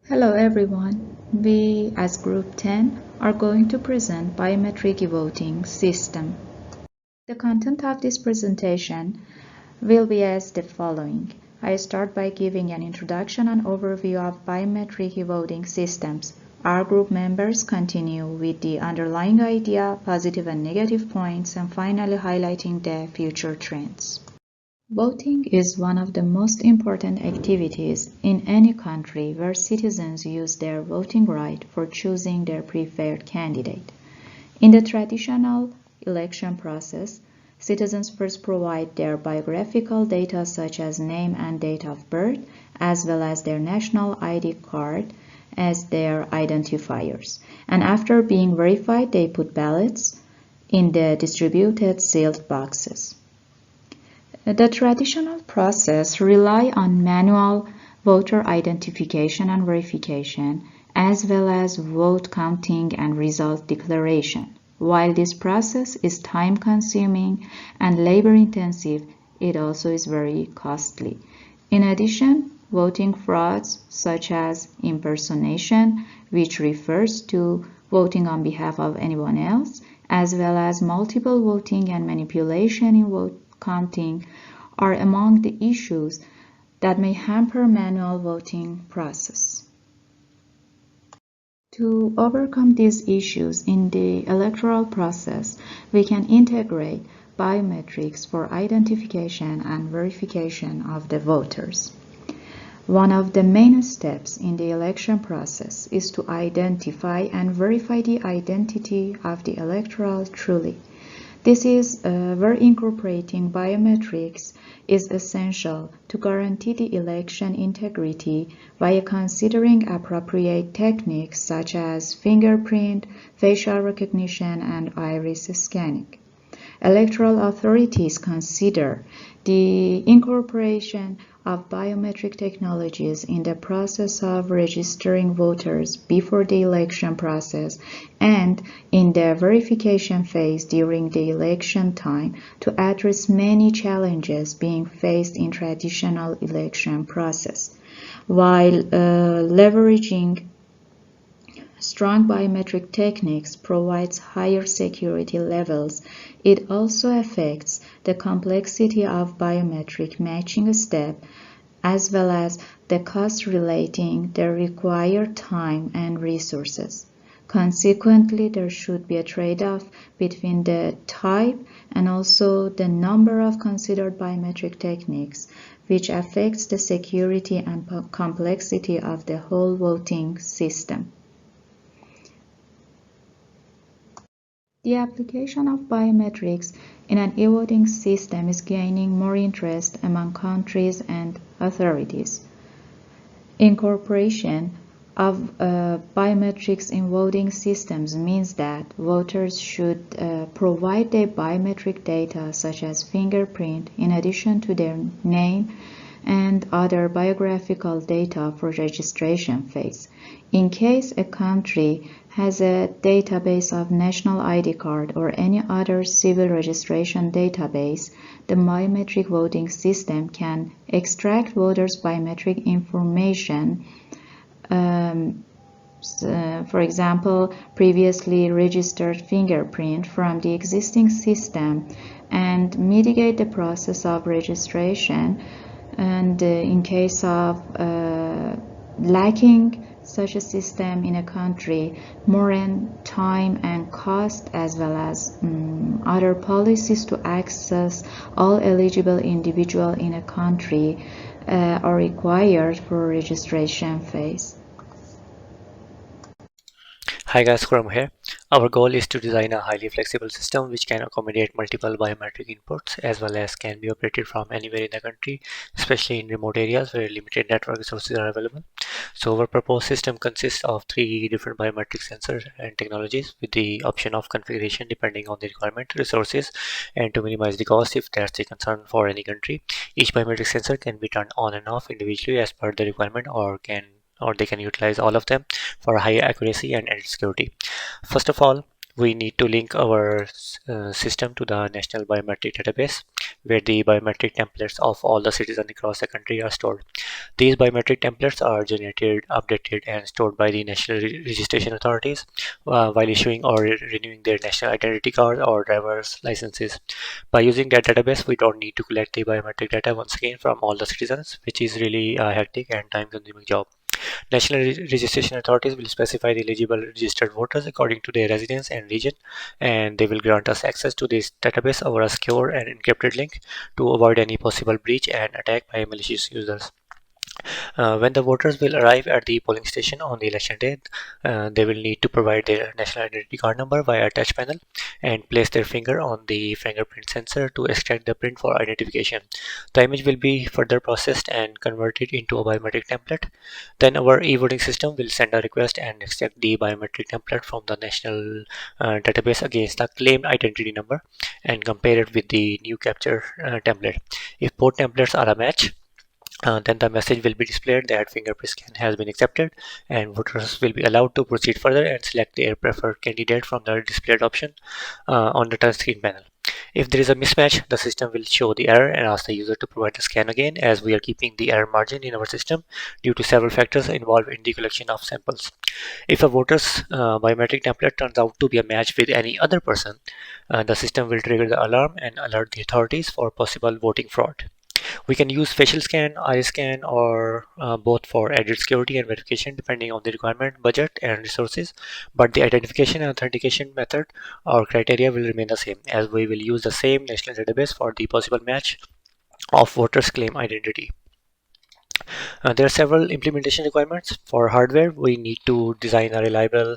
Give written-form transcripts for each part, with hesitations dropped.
Hello everyone. We, as Group 10, are going to present Biometric voting system. The content of this presentation will be as the following. I start by giving an introduction and overview of biometric voting systems. Our group members continue with the underlying idea, positive and negative points, and finally highlighting the future trends. Voting is one of the most important activities in any country where citizens use their voting right for choosing their preferred candidate. In the traditional election process, citizens first provide their biographical data such as name and date of birth, as well as their national ID card as their identifiers. And after being verified, they put ballots in the distributed sealed boxes. The traditional process relies on manual voter identification and verification, as well as vote counting and result declaration. While this process is time-consuming and labor-intensive, it also is very costly. In addition, voting frauds such as impersonation, which refers to voting on behalf of anyone else, as well as multiple voting and manipulation in vote counting are among the issues that may hamper manual voting process. To overcome these issues in the electoral process, we can integrate biometrics for identification and verification of the voters. One of the main steps in the election process is to identify and verify the identity of the electoral truly. This is where incorporating biometrics is essential to guarantee the election integrity via considering appropriate techniques such as fingerprint, facial recognition, and iris scanning. Electoral authorities consider the incorporation of biometric technologies in the process of registering voters before the election process and in the verification phase during the election time to address many challenges being faced in traditional election process. While leveraging strong biometric techniques provides higher security levels, it also affects the complexity of biometric matching step as well as the cost relating the required time and resources. Consequently, there should be a trade-off between the type and also the number of considered biometric techniques, which affects the security and complexity of the whole voting system. The application of biometrics in an e-voting system is gaining more interest among countries and authorities. Incorporation of biometrics in voting systems means that voters should provide their biometric data such as fingerprint in addition to their name and other biographical data for registration phase. In case a country has a database of national ID card or any other civil registration database, the biometric voting system can extract voters' biometric information, for example, previously registered fingerprint from the existing system and mitigate the process of registration. And in case of lacking such a system in a country, more in time and cost as well as other policies to access all eligible individuals in a country are required for registration phase. Hi guys, Khurram here. Our goal is to design a highly flexible system which can accommodate multiple biometric inputs as well as can be operated from anywhere in the country, especially in remote areas where limited network resources are available. So our proposed system consists of 3 different biometric sensors and technologies with the option of configuration depending on the requirement, resources, and to minimize the cost if that's a concern for any country. Each biometric sensor can be turned on and off individually as per the requirement or they can utilize all of them for higher accuracy and added security. First of all, we need to link our system to the National Biometric Database, where the biometric templates of all the citizens across the country are stored. These biometric templates are generated, updated, and stored by the national registration authorities while issuing or renewing their national identity card or driver's licenses. By using that database, we don't need to collect the biometric data once again from all the citizens, which is really a hectic and time-consuming job. National registration authorities will specify the eligible registered voters according to their residence and region, and they will grant us access to this database over a secure and encrypted link to avoid any possible breach and attack by malicious users. When the voters will arrive at the polling station on the election day, they will need to provide their national identity card number via a touch panel and place their finger on the fingerprint sensor to extract the print for identification. The image will be further processed and converted into a biometric template. Then our e-voting system will send a request and extract the biometric template from the national database against the claimed identity number and compare it with the new capture template. If both templates are a match, then the message will be displayed that fingerprint scan has been accepted, and voters will be allowed to proceed further and select their preferred candidate from the displayed option on the touchscreen panel. If there is a mismatch, the system will show the error and ask the user to provide the scan again, as we are keeping the error margin in our system due to several factors involved in the collection of samples. If a voter's biometric template turns out to be a match with any other person, the system will trigger the alarm and alert the authorities for possible voting fraud. We can use facial scan, iris scan, or both for added security and verification depending on the requirement, budget, and resources. But the identification and authentication method or criteria will remain the same, as we will use the same national database for the possible match of voters' claim identity. There are several implementation requirements. For hardware, we need to design a reliable,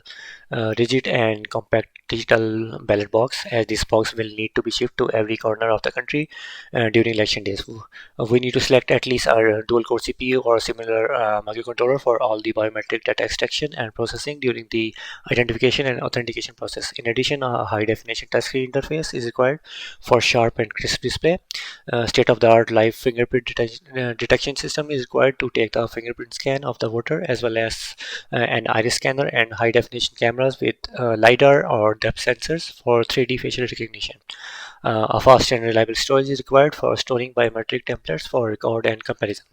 rigid, and compact digital ballot box, as this box will need to be shipped to every corner of the country during election days. We need to select at least our dual core CPU or similar microcontroller for all the biometric data extraction and processing during the identification and authentication process. In addition, a high definition touchscreen interface is required for sharp and crisp display. State-of-the-art live fingerprint detection system is required to take the fingerprint scan of the voter, as well as an iris scanner and high-definition cameras with LiDAR or depth sensors for 3D facial recognition. A fast and reliable storage is required for storing biometric templates for record and comparison.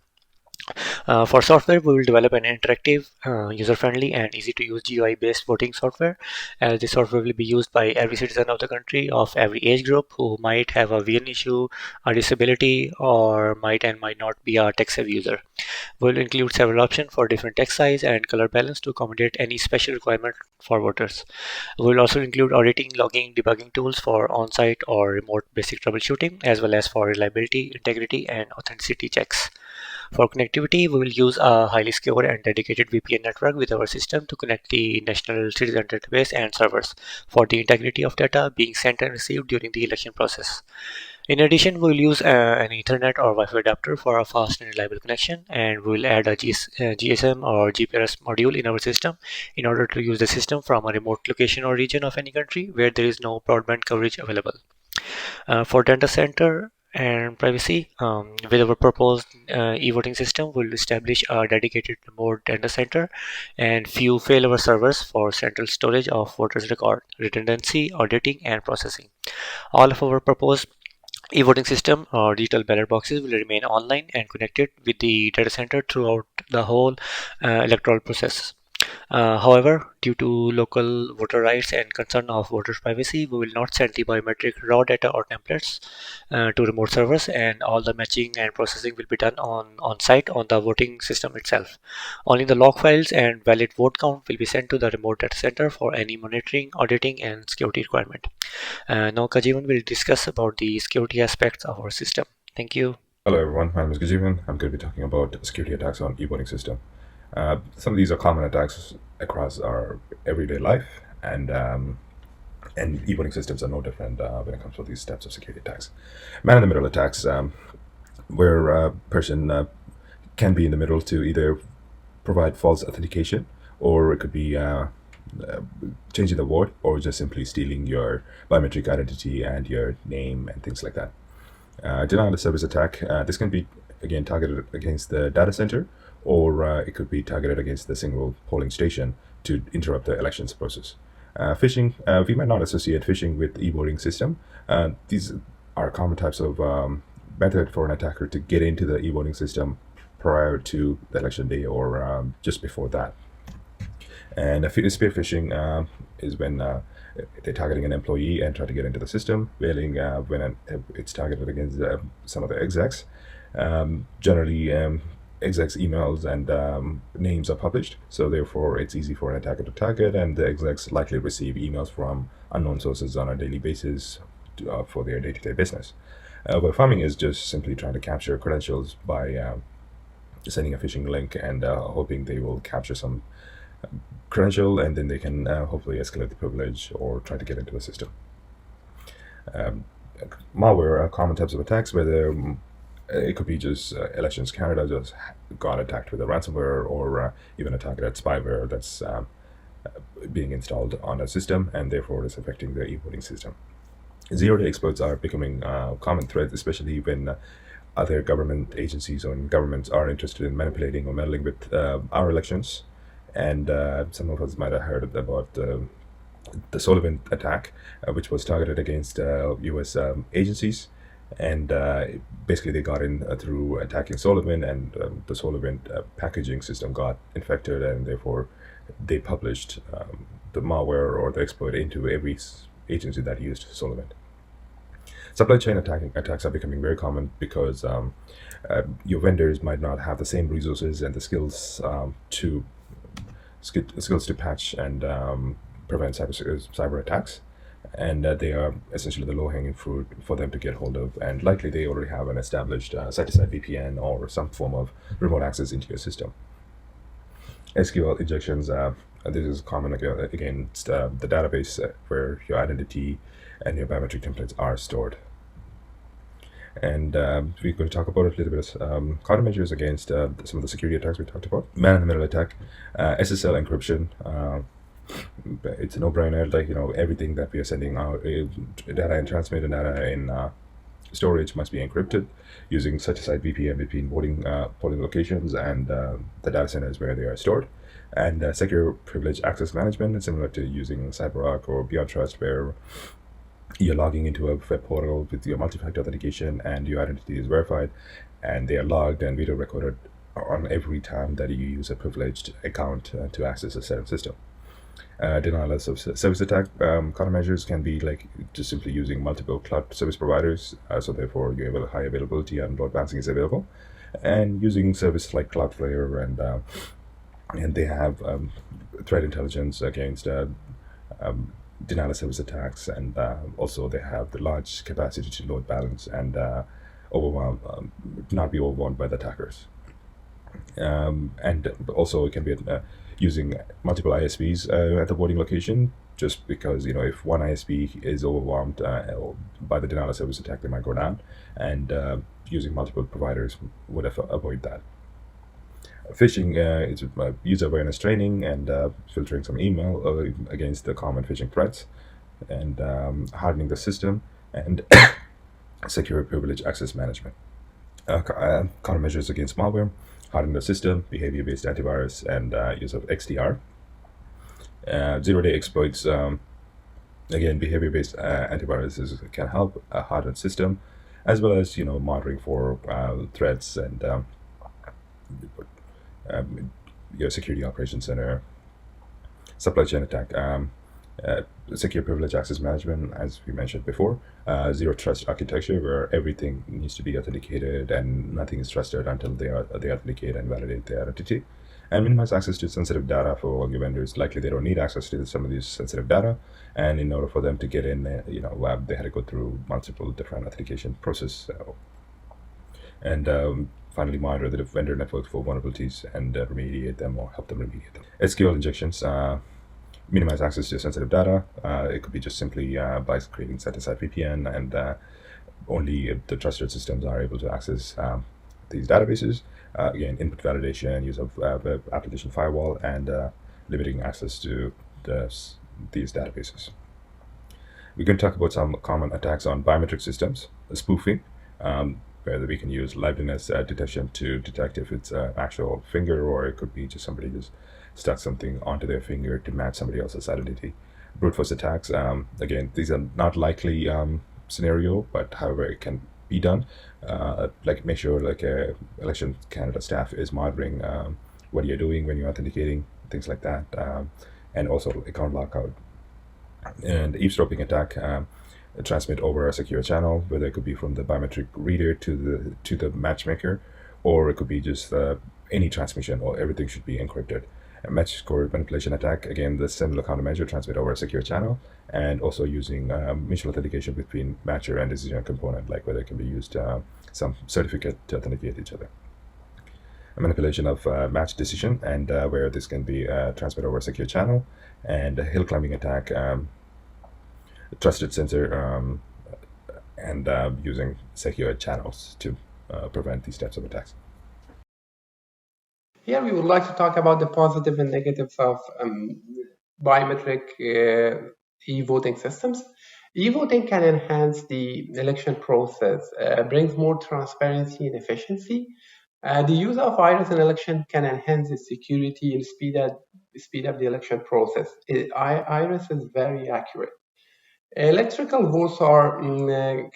For software, we will develop an interactive, user-friendly, and easy-to-use GUI-based voting software. As the software will be used by every citizen of the country of every age group who might have a vision issue, a disability, or might and might not be a tech-savvy user. We'll include several options for different text size and color balance to accommodate any special requirement for voters. We'll also include auditing, logging, debugging tools for on-site or remote basic troubleshooting, as well as for reliability, integrity, and authenticity checks. For connectivity, we will use a highly secure and dedicated VPN network with our system to connect the National Citizen Database and servers for the integrity of data being sent and received during the election process. In addition, we will use an Ethernet or Wi-Fi adapter for a fast and reliable connection, and we will add a GSM or GPS module in our system in order to use the system from a remote location or region of any country where there is no broadband coverage available. For data center and privacy, with our proposed e-voting system, we'll establish a dedicated remote data center and few failover servers for central storage of voters' record, redundancy, auditing, and processing. All of our proposed e-voting system or digital ballot boxes will remain online and connected with the data center throughout the whole electoral process. However, due to local voter rights and concern of voters' privacy, we will not send the biometric raw data or templates to remote servers, and all the matching and processing will be done on site on the voting system itself. Only the log files and valid vote count will be sent to the remote data center for any monitoring, auditing, and security requirement. Now, Kajivan will discuss about the security aspects of our system. Thank you. Hello everyone, my name is Gajivan. I'm going to be talking about security attacks on e-voting system. Some of these are common attacks across our everyday life, and e-voting systems are no different when it comes to these types of security attacks. Man-in-the-middle attacks, where a person can be in the middle to either provide false authentication, or it could be changing the vote, or just simply stealing your biometric identity and your name and things like that. Denial of service attack, this can be again targeted against the data center, or it could be targeted against the single polling station to interrupt the elections process. Phishing, we might not associate phishing with e-voting system. These are common types of method for an attacker to get into the e-voting system prior to the election day or just before that. And spear phishing is when they're targeting an employee and try to get into the system, wherein when it's targeted against some of the execs. Generally, execs' emails and names are published, so therefore it's easy for an attacker to target, and the execs likely receive emails from unknown sources on a daily basis for their day-to-day business. But farming is just simply trying to capture credentials by sending a phishing link and hoping they will capture some credential, and then they can hopefully escalate the privilege or try to get into the system. Malware are common types of attacks, whether it could be just Elections Canada just got attacked with a ransomware, or even a targeted spyware that's being installed on a system, and therefore is affecting the e-voting system. Zero-day exploits are becoming common threats, especially when other government agencies or governments are interested in manipulating or meddling with our elections. And some of us might have heard about the SolarWinds attack, which was targeted against U.S. Agencies. And basically they got in through attacking SolarWinds, and the SolarWinds packaging system got infected, and therefore they published the malware or the exploit into every agency that used SolarWinds. Supply chain attacks are becoming very common because your vendors might not have the same resources and the skills to patch and prevent cyber attacks, and they are essentially the low-hanging fruit for them to get hold of, and likely they already have an established site-to-site VPN or some form of remote access into your system. SQL injections, this is common against the database where your identity and your biometric templates are stored. And we're going to talk about it a little bit. Countermeasures against some of the security attacks we talked about. Man-in-the-middle attack, SSL encryption. It's a no-brainer. Like, everything that we are sending out, data in transmit and data in storage must be encrypted using site-to-site VPN between polling locations and the data centers where they are stored. And secure privilege access management is similar to using CyberArk or Beyond Trust, where you're logging into a web portal with your multi-factor authentication and your identity is verified, and they are logged and video recorded on every time that you use a privileged account to access a certain system. Denial of service attack countermeasures can be like just simply using multiple cloud service providers, so therefore you have a high availability and load balancing is available, and using services like Cloudflare, and they have threat intelligence against denial of service attacks, and also they have the large capacity to load balance and not be overwhelmed by the attackers. And also it can be using multiple ISPs at the voting location, just because if one ISP is overwhelmed by the denial of service attack, they might go down, and using multiple providers would avoid that. Phishing is user awareness training and filtering some email against the common phishing threats, and hardening the system, and secure privilege access management. Countermeasures against malware, hardening the system, behavior-based antivirus, and use of XDR. Zero-day exploits, again, behavior-based antivirus can help harden system, as well as monitoring for threats and your security operations center. Supply chain attack, secure privilege access management, as we mentioned before. Zero trust architecture, where everything needs to be authenticated and nothing is trusted until they authenticate and validate their identity. And minimize access to sensitive data for all your vendors. Likely they don't need access to some of these sensitive data, and in order for them to get in, they had to go through multiple different authentication process. And finally, monitor the vendor network for vulnerabilities and remediate them or help them remediate them. SQL injections, minimize access to sensitive data. It could be just simply by creating site-to-site VPN, and only the trusted systems are able to access these databases. Again, input validation, use of web application firewall, and limiting access to these databases. We can talk about some common attacks on biometric systems. Spoofing, where we can use liveness detection to detect if it's an actual finger, or it could be just somebody just stuck something onto their finger to match somebody else's identity. brute force attacks. Again, these are not likely scenario, but however it can be done. Like make sure like election Canada staff is monitoring what you're doing when you're authenticating, things like that, and also account lockout and eavesdropping attack. Transmit over a secure channel, whether it could be from the biometric reader to the matchmaker, or it could be just any transmission, or everything should be encrypted. A match score manipulation attack, again, the similar countermeasure, transmit over a secure channel, and also using mutual authentication between matcher and decision component, like whether it can be used some certificate to authenticate each other. A manipulation of match decision, and where this can be transmit over a secure channel, and a hill climbing attack, trusted sensor, and using secure channels to prevent these types of attacks. Here we would like to talk about the positive and negatives of biometric e-voting systems. E-voting can enhance the election process, brings more transparency and efficiency. The use of iris in election can enhance the security and speed up the election process. Iris is very accurate. Electrical votes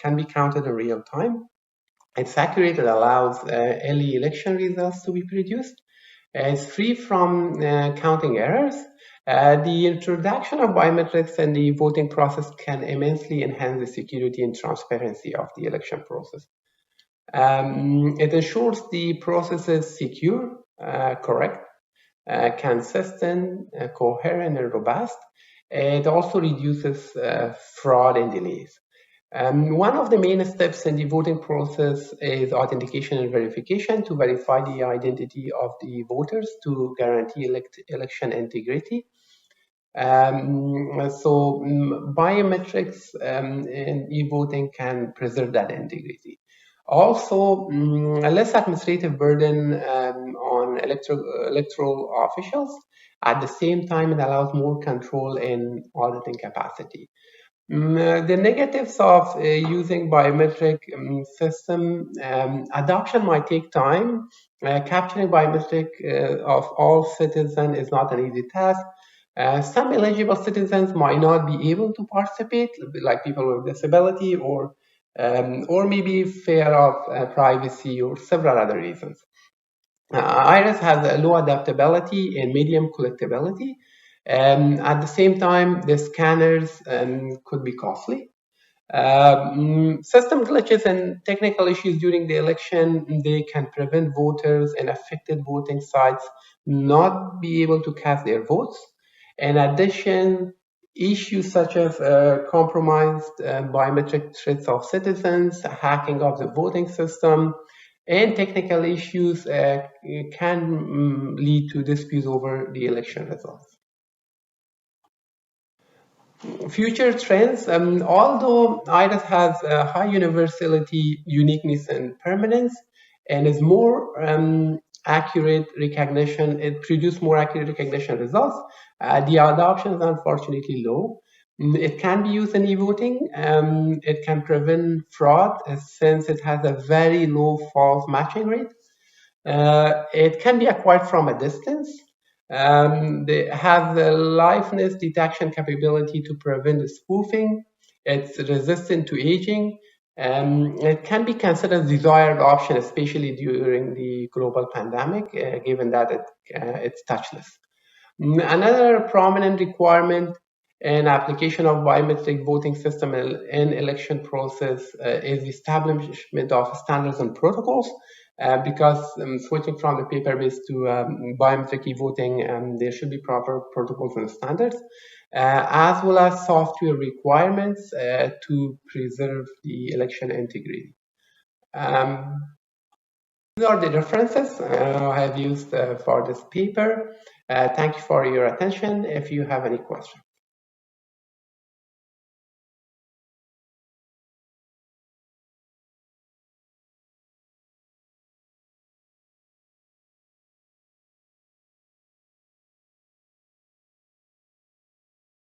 can be counted in real time. It's accurate. It allows early election results to be produced. It's free from counting errors. The introduction of biometrics and the voting process can immensely enhance the security and transparency of the election process. It ensures the process is secure, correct, consistent, coherent, and robust. It also reduces fraud and delays. One of the main steps in the voting process is authentication and verification to verify the identity of the voters to guarantee election integrity. Biometrics in e-voting can preserve that integrity. Also, a less administrative burden on electoral officials. At the same time, it allows more control in auditing capacity. The negatives of using biometric system, adoption might take time. Capturing biometric of all citizens is not an easy task. Some eligible citizens might not be able to participate, like people with disability, or maybe fear of privacy, or several other reasons. Iris has a low adaptability and medium collectability. At the same time, the scanners could be costly. System glitches and technical issues during the election, they can prevent voters in affected voting sites not be able to cast their votes. In addition, issues such as compromised biometric threats of citizens, hacking of the voting system, and technical issues can lead to disputes over the election results. Future trends, although iris has a high universality, uniqueness, and permanence, and is more accurate recognition, it produces more accurate recognition results, the adoption is unfortunately low. It can be used in e-voting. It can prevent fraud since it has a very low false matching rate. It can be acquired from a distance. They have the liveness detection capability to prevent the spoofing. It's resistant to aging. It can be considered a desired option, especially during the global pandemic, given that it's touchless. Another prominent requirement in application of biometric voting system in election process is the establishment of standards and protocols. Because switching from the paper-based to biometric e-voting, there should be proper protocols and standards, as well as software requirements to preserve the election integrity. These are the references I have used for this paper. Thank you for your attention. If you have any questions.